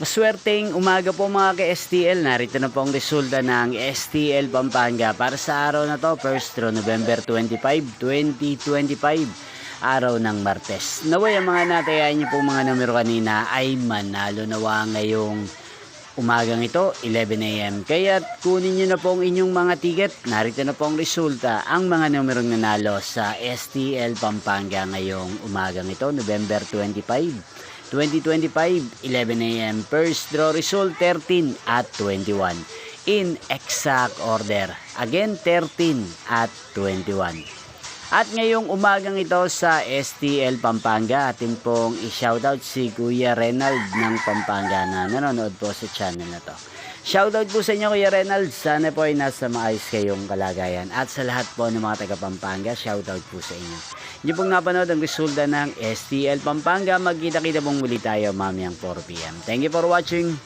Maswerteng umaga po mga ka-STL. Narito na po ang resulta ng STL Pampanga para sa araw na to, first draw November 25, 2025, araw ng Martes. Naway ang mga natayaan niyo pong mga numero kanina ay manalo nawa ngayong umagang ito, 11 AM. Kaya kunin niyo na po ang inyong mga ticket. Narito na po ang resulta, ang mga numerong nanalo sa STL Pampanga ngayong umagang ito, November 25, 2025, 11 AM. First draw result 13 at 21. In exact order. Again, 13 at 21. At ngayong umagang ito sa STL Pampanga, atin pong i-shoutout si Kuya Renald ng Pampanga na nanonood po sa channel na to. Shoutout po sa inyo Kuya Renald, sana po ay nasa maayos kayong kalagayan. At sa lahat po ng mga taga Pampanga, shoutout po sa inyo. Hindi pong napanood ang resulta ng STL Pampanga, magkita-kita pong muli tayo mamayang 4 PM. Thank you for watching.